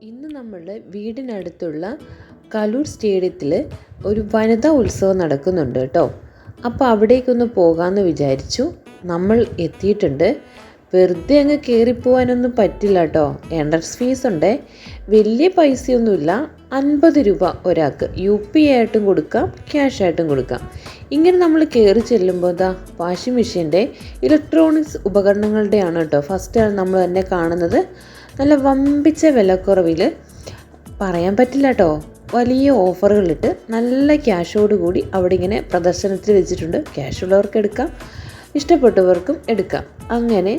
ഇന്ന് നമ്മളുടെ വീടിനടുത്തുള്ള കലൂർ സ്റ്റേഡിയത്തിൽ ഒരു വനിതാ ഉത്സവം നടക്കുന്നുണ്ട് കേട്ടോ. അപ്പോൾ അവിടേക്കൊന്ന് പോകാമെന്ന് വിചാരിച്ചു. നമ്മൾ എത്തിയിട്ടുണ്ട്. വെറുതെ അങ്ങ് കയറിപ്പോവാനൊന്നും പറ്റില്ല കേട്ടോ. എൻട്രൻസ് ഫീസ് ഉണ്ട്. വലിയ പൈസയൊന്നുമില്ല. 50 രൂപ ഒരാൾക്ക്. UPI ആയിട്ടും കൊടുക്കാം, ക്യാഷ് ആയിട്ടും കൊടുക്കാം. ഇങ്ങനെ നമ്മൾ കയറി ചെല്ലുമ്പോൾ വാഷിംഗ് മെഷീൻ്റെ ഇലക്ട്രോണിക്സ് ഉപകരണങ്ങളുടെയാണ് കേട്ടോ ഫസ്റ്റാണ് നമ്മൾ തന്നെ കാണുന്നത്. നല്ല വമ്പിച്ച വിലക്കുറവിൽ, പറയാൻ പറ്റില്ല കേട്ടോ, വലിയ ഓഫറുകളിട്ട് നല്ല ക്യാഷോട് കൂടി അവിടെ ഇങ്ങനെ പ്രദർശനത്തിൽ വെച്ചിട്ടുണ്ട്. ക്യാഷ് ഉള്ളവർക്ക് എടുക്കാം, ഇഷ്ടപ്പെട്ടവർക്കും എടുക്കാം. അങ്ങനെ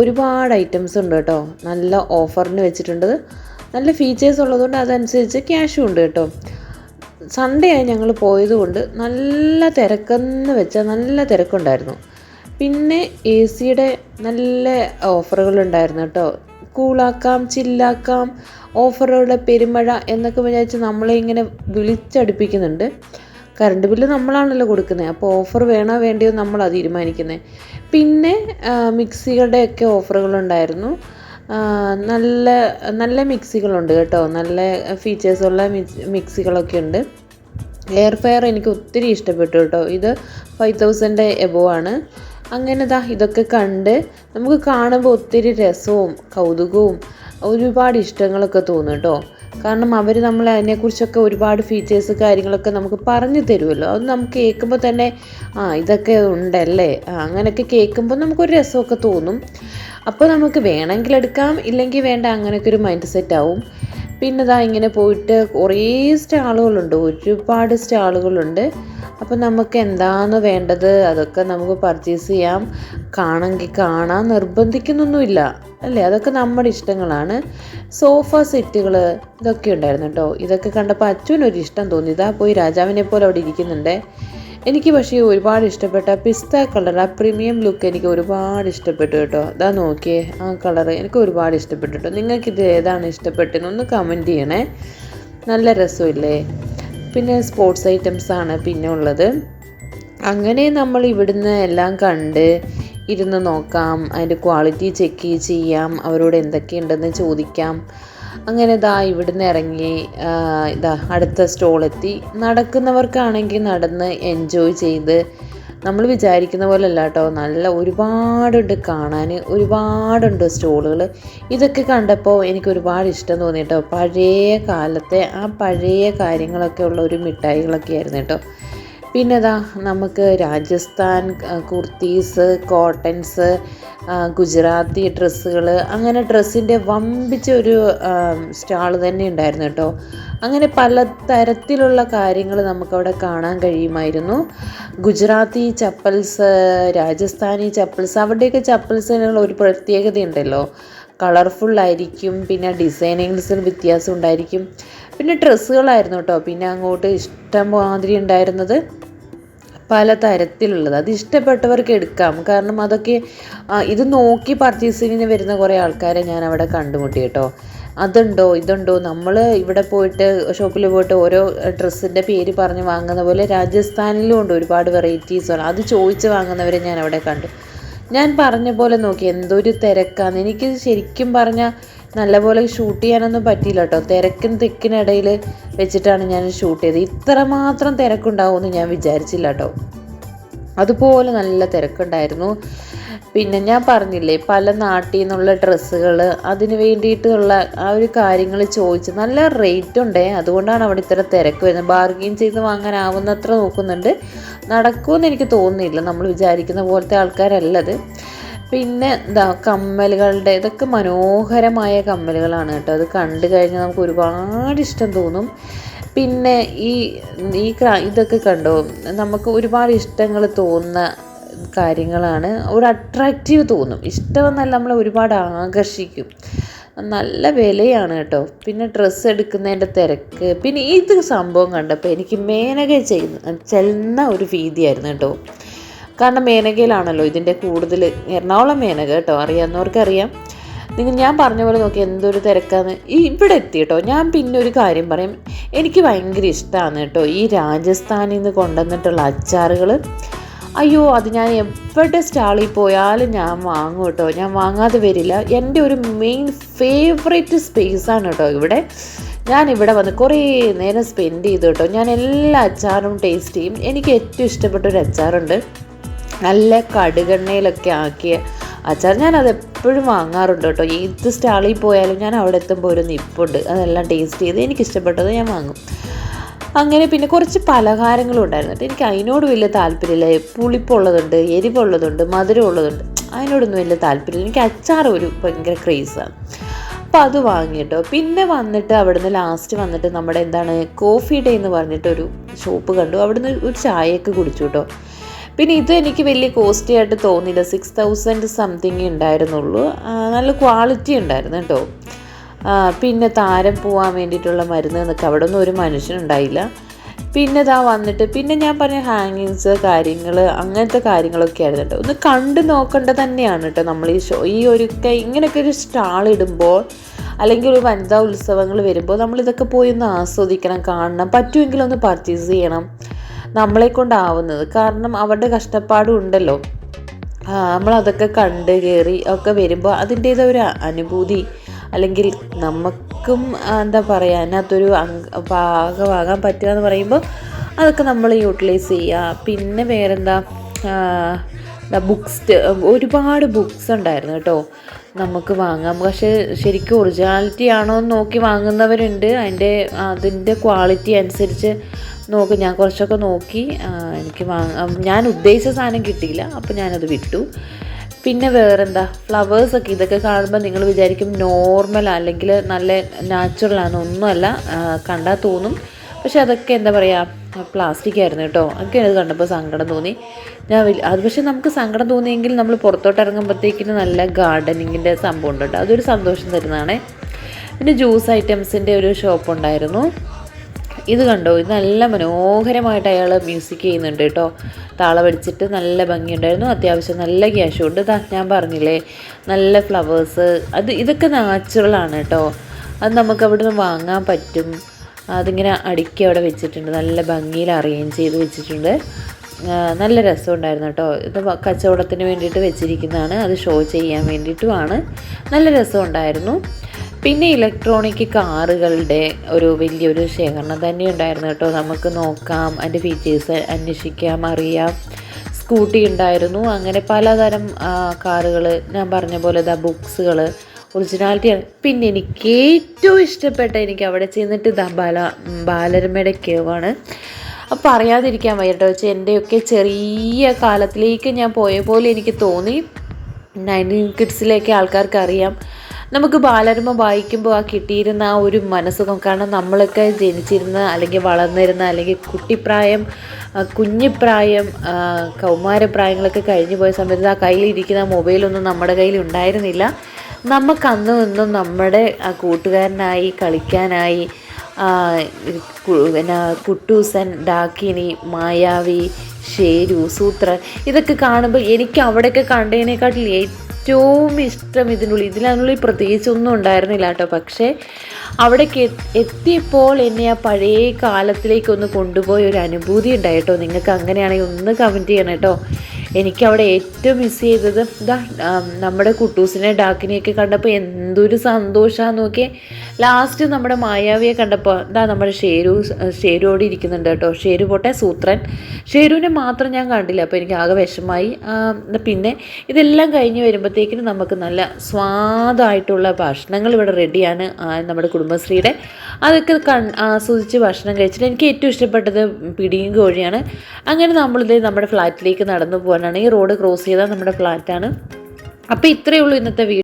ഒരുപാട് ഐറ്റംസ് ഉണ്ട് കേട്ടോ. നല്ല ഓഫറിന് വെച്ചിട്ടുണ്ട്. നല്ല ഫീച്ചേഴ്സ് ഉള്ളതുകൊണ്ട് അതനുസരിച്ച് ക്യാഷും ഉണ്ട് കേട്ടോ. സൺഡേ ആയി ഞങ്ങൾ പോയതുകൊണ്ട് നല്ല തിരക്കെന്ന് വെച്ചാൽ നല്ല തിരക്കുണ്ടായിരുന്നു. പിന്നെ AC-യുടെ നല്ല ഓഫറുകളുണ്ടായിരുന്നു കേട്ടോ. കൂളാക്കാം, ചില്ലാക്കാം, ഓഫറുകളുടെ പെരുമഴ എന്നൊക്കെ വിചാരിച്ച് നമ്മളെ ഇങ്ങനെ വിളിച്ചടുപ്പിക്കുന്നുണ്ട്. കറണ്ട് ബില്ല് നമ്മളാണല്ലോ കൊടുക്കുന്നത്. അപ്പോൾ ഓഫർ വേണോ വേണ്ടിയോ നമ്മളാണ് തീരുമാനിക്കുന്നത്. പിന്നെ മിക്സികളുടെയൊക്കെ ഓഫറുകളുണ്ടായിരുന്നു. നല്ല നല്ല മിക്സികളുണ്ട് കേട്ടോ. നല്ല ഫീച്ചേഴ്സുള്ള മിക്സികളൊക്കെ ഉണ്ട്. എയർ ഫെയർ എനിക്ക് ഒത്തിരി ഇഷ്ടപ്പെട്ടു കേട്ടോ. ഇത് 5000 എബോവ് ആണ്. അങ്ങനെ ഇതൊക്കെ കണ്ട് നമുക്ക് കാണുമ്പോൾ ഒത്തിരി രസവും കൗതുകവും ഒരുപാട് ഇഷ്ടങ്ങളൊക്കെ തോന്നും കേട്ടോ. കാരണം അവർ നമ്മൾ അതിനെക്കുറിച്ചൊക്കെ ഒരുപാട് ഫീച്ചേഴ്സ് കാര്യങ്ങളൊക്കെ നമുക്ക് പറഞ്ഞു തരുമല്ലോ. അത് നമുക്ക് കേൾക്കുമ്പോൾ തന്നെ ഇതൊക്കെ ഉണ്ടല്ലേ, അങ്ങനെയൊക്കെ കേൾക്കുമ്പോൾ നമുക്കൊരു രസമൊക്കെ തോന്നും. അപ്പോൾ നമുക്ക് വേണമെങ്കിൽ എടുക്കാം, ഇല്ലെങ്കിൽ വേണ്ട, അങ്ങനെയൊക്കെ ഒരു മൈൻഡ് സെറ്റ് ആവും. പിന്നെ ഇങ്ങനെ പോയിട്ട് കുറേ സ്റ്റാളുകളുണ്ട്, ഒരുപാട് സ്റ്റാളുകളുണ്ട്. അപ്പോൾ നമുക്ക് എന്താണ് വേണ്ടത് അതൊക്കെ നമുക്ക് പർച്ചേസ് ചെയ്യാം. കാണാമെങ്കിൽ കാണാൻ നിർബന്ധിക്കുന്നൊന്നുമില്ല അല്ലേ, അതൊക്കെ നമ്മുടെ ഇഷ്ടങ്ങളാണ്. സോഫ സെറ്റുകൾ ഇതൊക്കെ ഉണ്ടായിരുന്നു കേട്ടോ. ഇതൊക്കെ കണ്ടപ്പോൾ അച്ഛനൊരു ഇഷ്ടം തോന്നി. പോയി രാജാവിനെ പോലെ അവിടെ ഇരിക്കുന്നുണ്ട്. എനിക്ക് പക്ഷേ ഒരുപാട് ഇഷ്ടപ്പെട്ട പിസ്ത കളർ, ആ പ്രീമിയം ലുക്ക് എനിക്ക് ഒരുപാട് ഇഷ്ടപ്പെട്ടു കേട്ടോ. നോക്കിയേ, ആ കളർ എനിക്ക് ഒരുപാട് ഇഷ്ടപ്പെട്ടു കേട്ടോ. നിങ്ങൾക്കിത് ഏതാണ് ഇഷ്ടപ്പെട്ടതെന്നൊന്ന് കമൻറ്റ് ചെയ്യണേ. നല്ല രസമില്ലേ. പിന്നെ സ്പോർട്സ് ഐറ്റംസാണ് പിന്നെ ഉള്ളത്. അങ്ങനെ നമ്മൾ ഇവിടുന്ന് എല്ലാം കണ്ട് ഇരുന്ന് നോക്കാം, അതിൻ്റെ ക്വാളിറ്റി ചെക്ക് ചെയ്യാം, അവരോട് എന്തൊക്കെയുണ്ടെന്ന് ചോദിക്കാം. അങ്ങനെ ഇവിടുന്ന് ഇറങ്ങി അടുത്ത സ്റ്റോളെത്തി. നടക്കുന്നവർക്കാണെങ്കിൽ നടന്ന് എൻജോയ് ചെയ്ത്, നമ്മൾ വിചാരിക്കുന്ന പോലെ അല്ല കേട്ടോ, നല്ല ഒരുപാടുണ്ട് കാണാൻ, ഒരുപാടുണ്ട് സ്റ്റോളുകൾ. ഇതൊക്കെ കണ്ടപ്പോൾ എനിക്ക് ഒരുപാട് ഇഷ്ടം തോന്നി കേട്ടോ. പഴയ കാലത്തെ ആ പഴയ കാര്യങ്ങളൊക്കെ ഉള്ള ഒരു മിഠായികളൊക്കെ ആയിരുന്നു കേട്ടോ. പിന്നെ നമുക്ക് രാജസ്ഥാൻ കുർത്തീസ്, കോട്ടൺസ്, ഗുജറാത്തി ഡ്രസ്സുകൾ, അങ്ങനെ ഡ്രസ്സിൻ്റെ വമ്പിച്ച ഒരു സ്റ്റാൾ തന്നെ ഉണ്ടായിരുന്നു കേട്ടോ. അങ്ങനെ പല തരത്തിലുള്ള കാര്യങ്ങൾ നമുക്കവിടെ കാണാൻ കഴിയുമായിരുന്നു. ഗുജറാത്തി ചപ്പൽസ്, രാജസ്ഥാനി ചപ്പൽസ്, അവിടെയൊക്കെ ചപ്പൽസിനുള്ള ഒരു പ്രത്യേകതയുണ്ടല്ലോ, കളർഫുള്ളായിരിക്കും. പിന്നെ ഡിസൈനിങ്സിന് വ്യത്യാസം ഉണ്ടായിരിക്കും. പിന്നെ ഡ്രസ്സുകളായിരുന്നു കേട്ടോ. പിന്നെ അങ്ങോട്ട് ഇഷ്ടം മാതിരി ഉണ്ടായിരുന്നത് പല തരത്തിലുള്ളത്. അത് ഇഷ്ടപ്പെട്ടവർക്ക് എടുക്കാം. കാരണം അതൊക്കെ ഇത് നോക്കി പർച്ചേസിങ്ങിന് വരുന്ന കുറേ ആൾക്കാരെ ഞാൻ അവിടെ കണ്ടുമുട്ടി കേട്ടോ. അതുണ്ടോ ഇതുണ്ടോ, നമ്മൾ ഇവിടെ പോയിട്ട് ഷോപ്പിൽ പോയിട്ട് ഓരോ ഡ്രസ്സിൻ്റെ പേര് പറഞ്ഞ് വാങ്ങുന്ന പോലെ രാജസ്ഥാനിലും ഉണ്ട് ഒരുപാട് വെറൈറ്റീസ്. അത് ചോദിച്ച് വാങ്ങുന്നവരെ ഞാൻ അവിടെ കണ്ടു. ഞാൻ പറഞ്ഞ പോലെ നോക്കി, എന്തൊരു തിരക്കാന്ന്. എനിക്ക് ശരിക്കും പറഞ്ഞാൽ നല്ലപോലെ ഷൂട്ട് ചെയ്യാനൊന്നും പറ്റിയില്ല കേട്ടോ. തിക്കിനിടയിൽ വെച്ചിട്ടാണ് ഞാൻ ഷൂട്ട് ചെയ്തത്. ഇത്രമാത്രം തിരക്കുണ്ടാവുമെന്ന് ഞാൻ വിചാരിച്ചില്ല കേട്ടോ. അതുപോലെ നല്ല തിരക്കുണ്ടായിരുന്നു. പിന്നെ ഞാൻ പറഞ്ഞില്ലേ, പല നാട്ടിൽ നിന്നുള്ള ഡ്രസ്സുകൾ, അതിന് വേണ്ടിയിട്ടുള്ള ആ ഒരു കാര്യങ്ങൾ ചോദിച്ച് നല്ല റേറ്റ് ഉണ്ടേ. അതുകൊണ്ടാണ് അവിടെ ഇത്ര തിരക്ക് വരുന്നത്. ബാർഗെയിൻ ചെയ്ത് വാങ്ങാനാവുന്നത്ര നോക്കുന്നുണ്ട്. നടക്കുമെന്ന് എനിക്ക് തോന്നുന്നില്ല, നമ്മൾ വിചാരിക്കുന്ന പോലത്തെ ആൾക്കാരല്ലത്. പിന്നെ കമ്മലുകളുടെ, ഇതൊക്കെ മനോഹരമായ കമ്മലുകളാണ് കേട്ടോ. അത് കണ്ടു കഴിഞ്ഞാൽ നമുക്ക് ഒരുപാട് ഇഷ്ടം തോന്നും. പിന്നെ ഈ ഇതൊക്കെ കണ്ടോ, നമുക്ക് ഒരുപാട് ഇഷ്ടങ്ങൾ തോന്നുന്ന കാര്യങ്ങളാണ്. ഒരു അട്രാക്റ്റീവ് തോന്നും. ഇഷ്ടമെന്നല്ല, നമ്മളെ ഒരുപാട് ആകർഷിക്കും. നല്ല വിലയാണ് കേട്ടോ. പിന്നെ ഡ്രസ്സ് എടുക്കുന്നതിൻ്റെ തിരക്ക്. പിന്നെ ഇത് സംഭവം കണ്ടപ്പോൾ എനിക്ക് മേനക ചെല്ലുന്ന ഒരു ഭീതിയായിരുന്നു കേട്ടോ. കാരണം മേനകയിലാണല്ലോ ഇതിൻ്റെ കൂടുതൽ. എറണാകുളം മേനക കേട്ടോ, അറിയാവുന്നവർക്കറിയാം. ഞാൻ പറഞ്ഞ പോലെ നോക്കി എന്തൊരു തിരക്കാന്ന്. ഇവിടെ എത്തി കേട്ടോ. ഞാൻ പിന്നെ ഒരു കാര്യം പറയും, എനിക്ക് ഭയങ്കര ഇഷ്ടമാണ് കേട്ടോ ഈ രാജസ്ഥാനിൽ നിന്ന് കൊണ്ടുവന്നിട്ടുള്ള അച്ചാറുകൾ. അയ്യോ അത് ഞാൻ എവിടെ സ്റ്റാളിൽ പോയാലും ഞാൻ വാങ്ങും കേട്ടോ, ഞാൻ വാങ്ങാതെ വരില്ല. എൻ്റെ ഒരു മെയിൻ ഫേവറേറ്റ് സ്പേസാണ് കേട്ടോ ഇവിടെ. ഞാൻ ഇവിടെ വന്ന് കുറേ നേരം സ്പെൻഡ് ചെയ്തു കേട്ടോ. ഞാൻ എല്ലാ അച്ചാറും ടേസ്റ്റ് ചെയ്യും. എനിക്ക് ഏറ്റവും ഇഷ്ടപ്പെട്ടൊരു അച്ചാറുണ്ട്, നല്ല കടുകെണ്ണയിലൊക്കെ ആക്കിയ അച്ചാർ. ഞാനത് എപ്പോഴും വാങ്ങാറുണ്ട് കേട്ടോ. ഏത് സ്റ്റാളിൽ പോയാലും ഞാൻ അവിടെ എത്തുമ്പോൾ ഒരു നിപ്പുണ്ട്, അതെല്ലാം ടേസ്റ്റ് ചെയ്ത് എനിക്കിഷ്ടപ്പെട്ടത് ഞാൻ വാങ്ങും. അങ്ങനെ പിന്നെ കുറച്ച് പലഹാരങ്ങളും ഉണ്ടായിരുന്നു. എനിക്ക് അതിനോട് വലിയ താല്പര്യമില്ല. പുളിപ്പുള്ളതുണ്ട്, എരിവുള്ളതുണ്ട്, മധുരമുള്ളതുണ്ട്, അതിനോടൊന്നും വലിയ താല്പര്യമില്ല. എനിക്ക് അച്ചാർ ഒരു ഭയങ്കര ക്രേസാണ്. അപ്പോൾ അത് വാങ്ങിയിട്ടോ. പിന്നെ വന്നിട്ട് അവിടുന്ന് ലാസ്റ്റ് വന്നിട്ട് നമ്മുടെ കോഫി ഡേ എന്ന് പറഞ്ഞിട്ടൊരു ഷോപ്പ് കണ്ടു. അവിടുന്ന് ഒരു ചായയൊക്കെ കുടിച്ചു കേട്ടോ. പിന്നെ ഇത് എനിക്ക് വലിയ കോസ്റ്റ്ലി ആയിട്ട് തോന്നിയില്ല. 6000 സംതിങ് ഉണ്ടായിരുന്നുള്ളൂ. നല്ല ക്വാളിറ്റി ഉണ്ടായിരുന്നു കേട്ടോ. പിന്നെ താരം പോകാൻ വേണ്ടിയിട്ടുള്ള മരുന്ന് എന്നൊക്കെ അവിടെ ഒന്നും ഒരു മനുഷ്യനുണ്ടായില്ല. പിന്നെ ഇതാ വന്നിട്ട് പിന്നെ ഞാൻ പറഞ്ഞ ഹാങ്ങിങ്സ് കാര്യങ്ങൾ അങ്ങനത്തെ കാര്യങ്ങളൊക്കെ ആയിരുന്നു കേട്ടോ. ഒന്ന് കണ്ടു നോക്കേണ്ടത് തന്നെയാണ് കേട്ടോ. നമ്മൾ ഈ ഇങ്ങനെയൊക്കെ ഒരു സ്റ്റാൾ ഇടുമ്പോൾ അല്ലെങ്കിൽ ഒരു വനിതാ ഉത്സവങ്ങൾ വരുമ്പോൾ നമ്മളിതൊക്കെ പോയി ഒന്ന് ആസ്വദിക്കണം, കാണണം, പറ്റുമെങ്കിൽ ഒന്ന് പർച്ചേസ് ചെയ്യണം നമ്മളെ കൊണ്ടാവുന്നത്. കാരണം അവരുടെ കഷ്ടപ്പാടും ഉണ്ടല്ലോ. നമ്മളതൊക്കെ കണ്ട് കയറി ഒക്കെ വരുമ്പോൾ അതിൻ്റേതായ ഒരു അനുഭൂതി, അല്ലെങ്കിൽ നമുക്കും എന്താ പറയുക അതിനകത്തൊരു ഭാഗമാകാൻ പറ്റുക എന്ന് പറയുമ്പോൾ അതൊക്കെ നമ്മൾ യൂട്ടിലൈസ് ചെയ്യുക. പിന്നെ വേറെന്താ, ഒരുപാട് ബുക്സ് ഉണ്ടായിരുന്നു കേട്ടോ നമുക്ക് വാങ്ങാം. പക്ഷേ ശരിക്കും ഒറിജിനാലിറ്റി ആണോ എന്ന് നോക്കി വാങ്ങുന്നവരുണ്ട്. അതിൻ്റെ ക്വാളിറ്റി അനുസരിച്ച് നോക്കും. ഞാൻ കുറച്ചൊക്കെ നോക്കി, എനിക്ക് ഞാൻ ഉദ്ദേശിച്ച സാധനം കിട്ടിയില്ല, അപ്പോൾ ഞാനത് വിട്ടു. പിന്നെ വേറെന്താ, ഫ്ലവേഴ്സൊക്കെ ഇതൊക്കെ കാണുമ്പോൾ നിങ്ങൾ വിചാരിക്കും നോർമൽ അല്ലെങ്കിൽ നല്ല നാച്ചുറലാണ്. ഒന്നുമല്ല, കണ്ടാൽ തോന്നും. പക്ഷെ അതൊക്കെ എന്താ പറയുക, പ്ലാസ്റ്റിക് ആയിരുന്നു കേട്ടോ. എനിക്ക് അത് കണ്ടപ്പോൾ സങ്കടം തോന്നി. അത് പക്ഷേ നമുക്ക് സങ്കടം തോന്നിയെങ്കിൽ നമ്മൾ പുറത്തോട്ട് ഇറങ്ങുമ്പോഴത്തേക്കിന് നല്ല ഗാർഡനിങ്ങിൻ്റെ സംഭവം ഉണ്ട് കേട്ടോ. അതൊരു സന്തോഷം തരുന്നതാണ്. പിന്നെ ജ്യൂസ് ഐറ്റംസിൻ്റെ ഒരു ഷോപ്പ് ഉണ്ടായിരുന്നു. ഇത് കണ്ടോ, ഇത് നല്ല മനോഹരമായിട്ട് അയാൾ മ്യൂസിക് ചെയ്യുന്നുണ്ട് കേട്ടോ. താളമടിച്ചിട്ട് നല്ല ഭംഗിയുണ്ടായിരുന്നു. അത്യാവശ്യം നല്ല ക്യാഷും ഉണ്ട്. ഞാൻ പറഞ്ഞില്ലേ നല്ല ഫ്ലവേഴ്സ്, ഇതൊക്കെ നാച്ചുറലാണ് കേട്ടോ. അത് നമുക്ക് അവിടെ നിന്ന് വാങ്ങാൻ പറ്റും. അതിങ്ങനെ അടുക്കി അവിടെ വെച്ചിട്ടുണ്ട്, നല്ല ഭംഗിയിൽ അറേഞ്ച് ചെയ്ത് വെച്ചിട്ടുണ്ട്. നല്ല രസമുണ്ടായിരുന്നു കേട്ടോ. ഇത് കച്ചവടത്തിന് വേണ്ടിയിട്ട് വെച്ചിരിക്കുന്നതാണ്, അത് ഷോ ചെയ്യാൻ വേണ്ടിയിട്ടുമാണ്. നല്ല രസമുണ്ടായിരുന്നു. പിന്നെ ഇലക്ട്രോണിക് കാറുകളുടെ ഒരു വലിയൊരു ശേഖരണം തന്നെ ഉണ്ടായിരുന്നു കേട്ടോ. നമുക്ക് നോക്കാം, അതിൻ്റെ ഫീച്ചേഴ്സ് അന്വേഷിക്കാം, അറിയാം. സ്കൂട്ടി ഉണ്ടായിരുന്നു. അങ്ങനെ പലതരം കാറുകൾ, ഞാൻ പറഞ്ഞ പോലെ ബുക്സുകൾ, ഒറിജിനാലിറ്റിയാണ്. പിന്നെ എനിക്ക് ഏറ്റവും ഇഷ്ടപ്പെട്ട, എനിക്ക് അവിടെ ചെന്നിട്ട് ബാലരമയുടെ കേവാണ്. അപ്പോൾ അറിയാതിരിക്കാൻ വയ്യ കേട്ടോ. എൻ്റെയൊക്കെ ചെറിയ കാലത്തിലേക്ക് ഞാൻ പോയ പോലെ എനിക്ക് തോന്നി. 90s കിഡ്സിലേക്ക് ആൾക്കാർക്ക് അറിയാം. നമുക്ക് ബാലരമ വായിക്കുമ്പോൾ കിട്ടിയിരുന്ന ആ ഒരു മനസ്സുഖം. കാരണം നമ്മളൊക്കെ ജനിച്ചിരുന്ന അല്ലെങ്കിൽ വളർന്നിരുന്ന അല്ലെങ്കിൽ കുഞ്ഞിപ്രായം കൗമാരപ്രായങ്ങളൊക്കെ കഴിഞ്ഞു പോയ സമയത്ത് ആ കയ്യിലിരിക്കുന്ന മൊബൈലൊന്നും നമ്മുടെ കയ്യിൽ ഉണ്ടായിരുന്നില്ല. നമുക്കന്ന് നിന്നും നമ്മുടെ കൂട്ടുകാരനായി കളിക്കാനായി കുട്ടൂസൻ, ഡാക്കിനി, മായാവി, ഷേരു, സൂത്രൻ, ഇതൊക്കെ കാണുമ്പോൾ എനിക്ക് അവിടെയൊക്കെ കണ്ടതിനെക്കാട്ടിൽ ഏറ്റവും ഇഷ്ടം ഇതിനുള്ളിൽ പ്രത്യേകിച്ചൊന്നും ഉണ്ടായിരുന്നില്ല കേട്ടോ. പക്ഷേ അവിടേക്ക് എത്തിയപ്പോൾ എന്നെ ആ പഴയ കാലത്തിലേക്കൊന്ന് കൊണ്ടുപോയ ഒരു അനുഭൂതി ഉണ്ടായിട്ടോ. നിങ്ങൾക്ക് അങ്ങനെയാണെങ്കിൽ ഒന്ന് കമൻറ്റ് ചെയ്യണം കേട്ടോ. എനിക്കവിടെ ഏറ്റവും മിസ് ചെയ്തത് നമ്മുടെ കുട്ടൂസിനെ ഡാക്കിനെയൊക്കെ കണ്ടപ്പോൾ എന്തൊരു സന്തോഷമാണെന്ന് നോക്കിയേ. ലാസ്റ്റ് നമ്മുടെ മായാവിയെ കണ്ടപ്പോൾ നമ്മുടെ ഷേരുവോട് ഇരിക്കുന്നുണ്ട് കേട്ടോ. ഷേരു പോട്ടെ, സൂത്രൻ. ഷേരുവിനെ മാത്രം ഞാൻ കണ്ടില്ല, അപ്പോൾ എനിക്ക് ആകെ വിഷമമായി. പിന്നെ ഇതെല്ലാം കഴിഞ്ഞ് വരുമ്പോഴത്തേക്കിനും നമുക്ക് നല്ല സ്വാദായിട്ടുള്ള ഭക്ഷണങ്ങൾ ഇവിടെ റെഡിയാണ് നമ്മുടെ കുടുംബശ്രീയുടെ. അതൊക്കെ ആസ്വദിച്ച് ഭക്ഷണം കഴിച്ചിട്ട് എനിക്ക് ഏറ്റവും ഇഷ്ടപ്പെട്ടത് പിടിയും കോഴിയാണ്. അങ്ങനെ നമ്മളിത് നമ്മുടെ ഫ്ലാറ്റിലേക്ക് നടന്നു പോകാനാണ്. ഈ റോഡ് ക്രോസ് ചെയ്താൽ നമ്മുടെ ഫ്ലാറ്റാണ്. അപ്പോൾ ഇത്രയേ ഉള്ളൂ ഇന്നത്തെ വീഡിയോ.